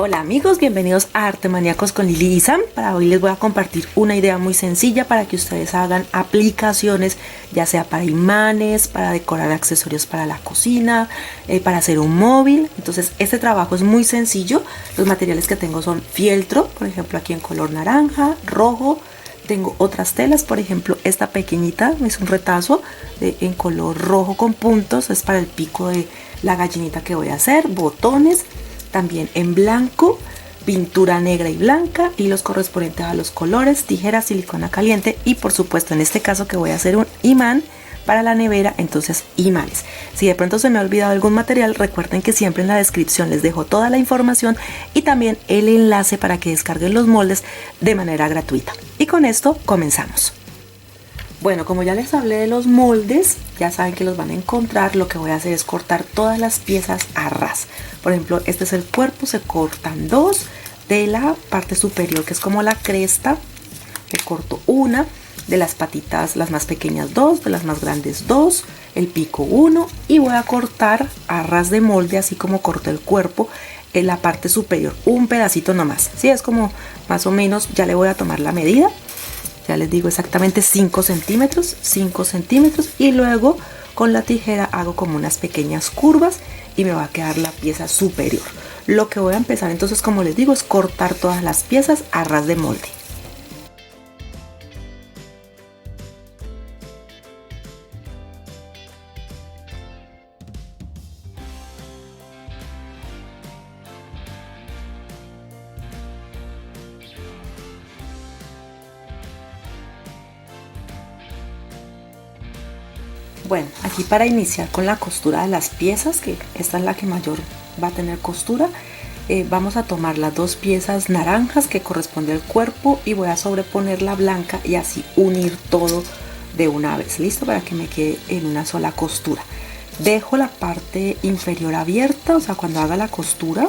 Hola amigos, bienvenidos a Arte Maníacos con Lili y Sam. Para hoy les voy a compartir una idea muy sencilla para que ustedes hagan aplicaciones, ya sea para imanes, para decorar accesorios para la cocina, para hacer un móvil. Entonces este trabajo es muy sencillo. Los materiales que tengo son fieltro, por ejemplo aquí en color naranja, rojo. Tengo otras telas, por ejemplo esta pequeñita es un retazo en color rojo con puntos, es para el pico de la gallinita que voy a hacer, botones. También en blanco, pintura negra y blanca y los correspondientes a los colores, tijeras, silicona caliente y por supuesto en este caso que voy a hacer un imán para la nevera, entonces imanes. Si de pronto se me ha olvidado algún material, recuerden que siempre en la descripción les dejo toda la información y también el enlace para que descarguen los moldes de manera gratuita. Y con esto comenzamos. Bueno, como ya les hablé de los moldes, ya saben que los van a encontrar. Lo que voy a hacer es cortar todas las piezas a ras. Por ejemplo, este es el cuerpo, se cortan dos. De la parte superior, que es como la cresta, le corto una. De las patitas, las más pequeñas dos, de las más grandes dos. El pico uno. Y voy a cortar a ras de molde, así como corté el cuerpo, en la parte superior. Un pedacito nomás. Sí, es como más o menos, ya le voy a tomar la medida. Ya les digo exactamente 5 centímetros y luego con la tijera hago como unas pequeñas curvas y me va a quedar la pieza superior. Lo que voy a empezar entonces, como les digo, es cortar todas las piezas a ras de molde. Bueno, aquí para iniciar con la costura de las piezas, que esta es la que mayor va a tener costura, vamos a tomar las dos piezas naranjas que corresponde al cuerpo y voy a sobreponer la blanca y así unir todo de una vez. Listo, para que me quede en una sola costura. Dejo la parte inferior abierta, o sea, cuando haga la costura.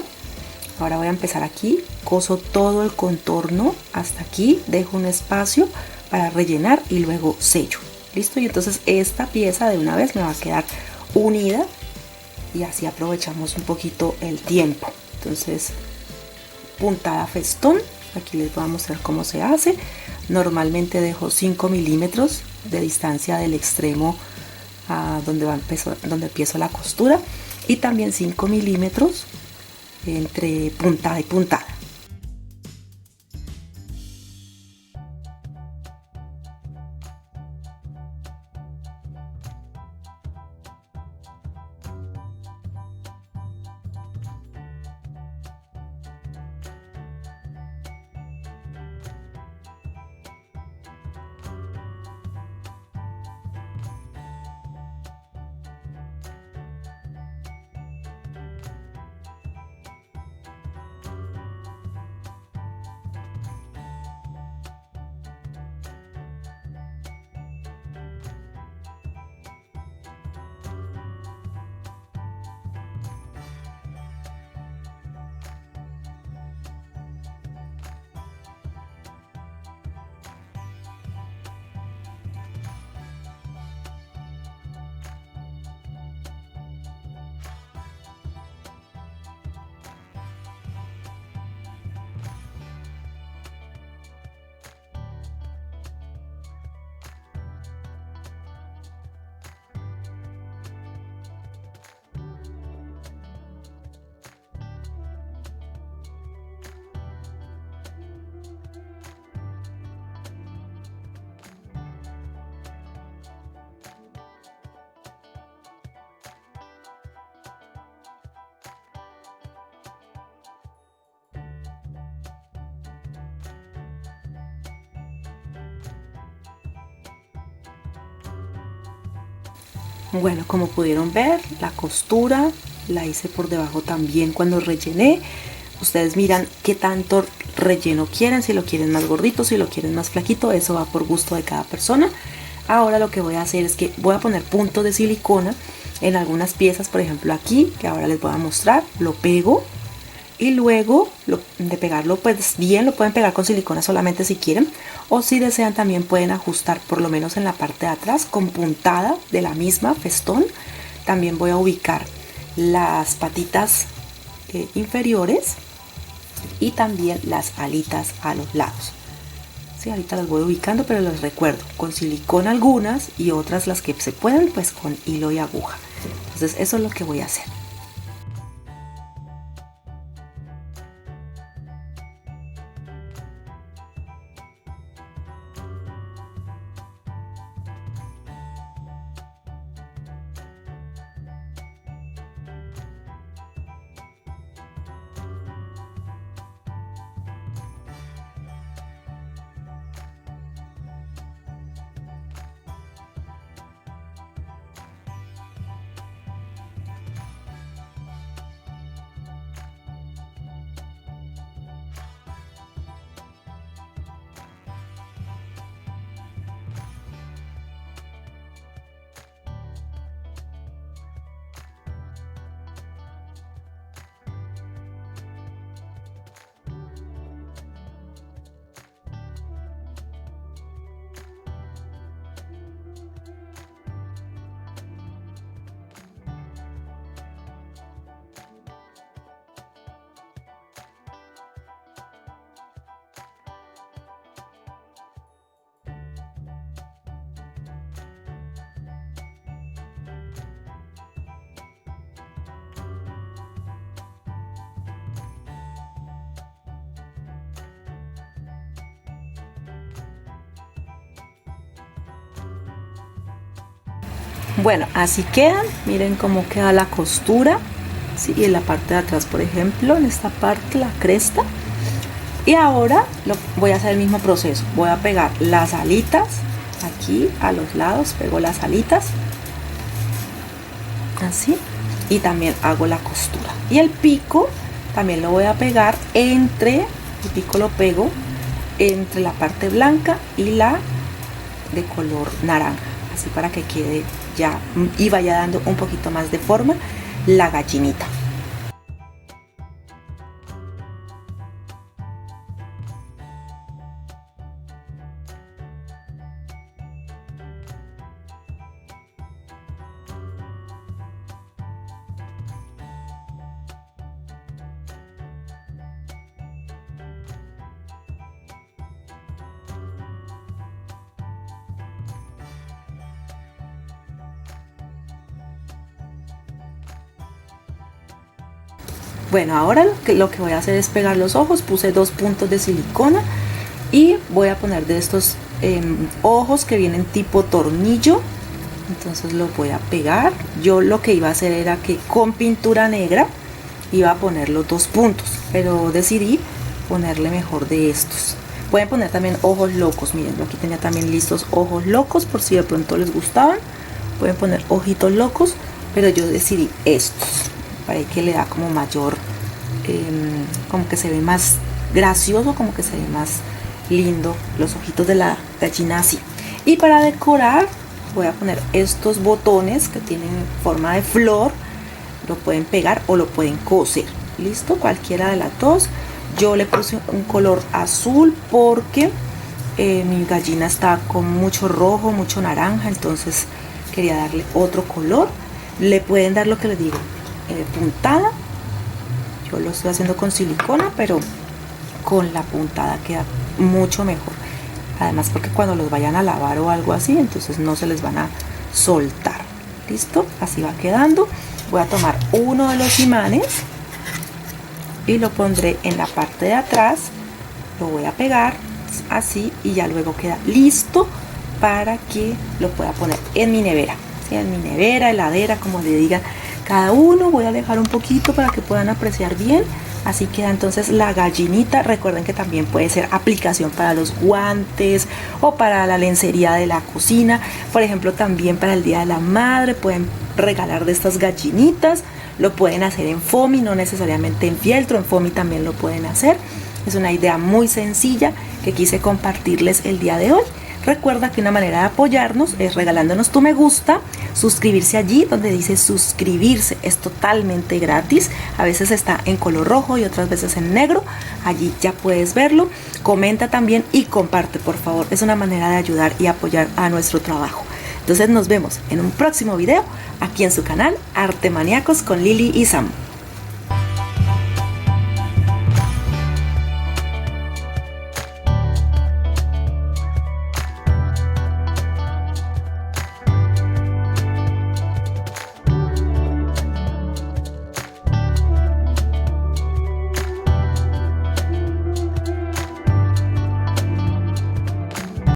Ahora voy a empezar aquí, coso todo el contorno hasta aquí, dejo un espacio para rellenar y luego sello. Listo, y entonces esta pieza de una vez me va a quedar unida y así aprovechamos un poquito el tiempo. Entonces, puntada festón, aquí les voy a mostrar cómo se hace. Normalmente dejo 5 milímetros de distancia del extremo a donde empiezo la costura y también 5 milímetros entre puntada y puntada. Bueno, como pudieron ver, la costura la hice por debajo también cuando rellené. Ustedes miran qué tanto relleno quieren, si lo quieren más gordito, si lo quieren más flaquito, eso va por gusto de cada persona. Ahora lo que voy a hacer es que voy a poner puntos de silicona en algunas piezas, por ejemplo aquí, que ahora les voy a mostrar, lo pego. Y luego de pegarlo pues bien, lo pueden pegar con silicona solamente si quieren, o si desean también pueden ajustar por lo menos en la parte de atrás con puntada de la misma festón. También voy a ubicar las patitas inferiores y también las alitas a los lados. Sí, ahorita las voy ubicando, pero les recuerdo, con silicona algunas y otras las que se puedan, pues con hilo y aguja. Entonces eso es lo que voy a hacer. Bueno, así quedan. Miren cómo queda la costura. Sí, y en la parte de atrás, por ejemplo, en esta parte, la cresta. Y ahora voy a hacer el mismo proceso. Voy a pegar las alitas aquí a los lados. Pego las alitas. Así. Y también hago la costura. Y el pico también lo voy a pegar entre, el pico lo pego entre la parte blanca y la de color naranja. Así para que quede ya y vaya dando un poquito más de forma la gallinita. Bueno, ahora lo que voy a hacer es pegar los ojos. Puse 2 puntos de silicona y voy a poner de estos ojos que vienen tipo tornillo. Entonces lo voy a pegar. Yo lo que iba a hacer era que con pintura negra iba a poner los 2 puntos, pero decidí ponerle mejor de estos. Pueden poner también ojos locos. Miren, aquí tenía también listos ojos locos por si de pronto les gustaban. Pueden poner ojitos locos, pero yo decidí estos. Para que le da como mayor, como que se ve más gracioso, como que se ve más lindo los ojitos de la gallina así. Y para decorar voy a poner estos botones que tienen forma de flor. Lo pueden pegar o lo pueden coser. Listo, cualquiera de las dos. Yo le puse un color azul porque mi gallina está con mucho rojo, mucho naranja, entonces quería darle otro color. Le pueden dar lo que les digo, puntada. Yo lo estoy haciendo con silicona, pero con la puntada queda mucho mejor. Además porque cuando los vayan a lavar o algo así, entonces no se les van a soltar. Listo, así va quedando. Voy a tomar uno de los imanes y lo pondré en la parte de atrás. Lo voy a pegar así y ya luego queda listo para que lo pueda poner en mi nevera. ¿Sí? En mi nevera, heladera, como le digan cada uno. Voy a dejar un poquito para que puedan apreciar bien. Así queda entonces la gallinita. Recuerden que también puede ser aplicación para los guantes o para la lencería de la cocina. Por ejemplo, también para el Día de la Madre pueden regalar de estas gallinitas. Lo pueden hacer en foamy, no necesariamente en fieltro. En foamy también lo pueden hacer. Es una idea muy sencilla que quise compartirles el día de hoy. Recuerda que una manera de apoyarnos es regalándonos tu me gusta, suscribirse allí donde dice suscribirse, es totalmente gratis. A veces está en color rojo y otras veces en negro, allí ya puedes verlo. Comenta también y comparte, por favor, es una manera de ayudar y apoyar a nuestro trabajo. Entonces nos vemos en un próximo video aquí en su canal Arte Maníacos con Lili y Sam.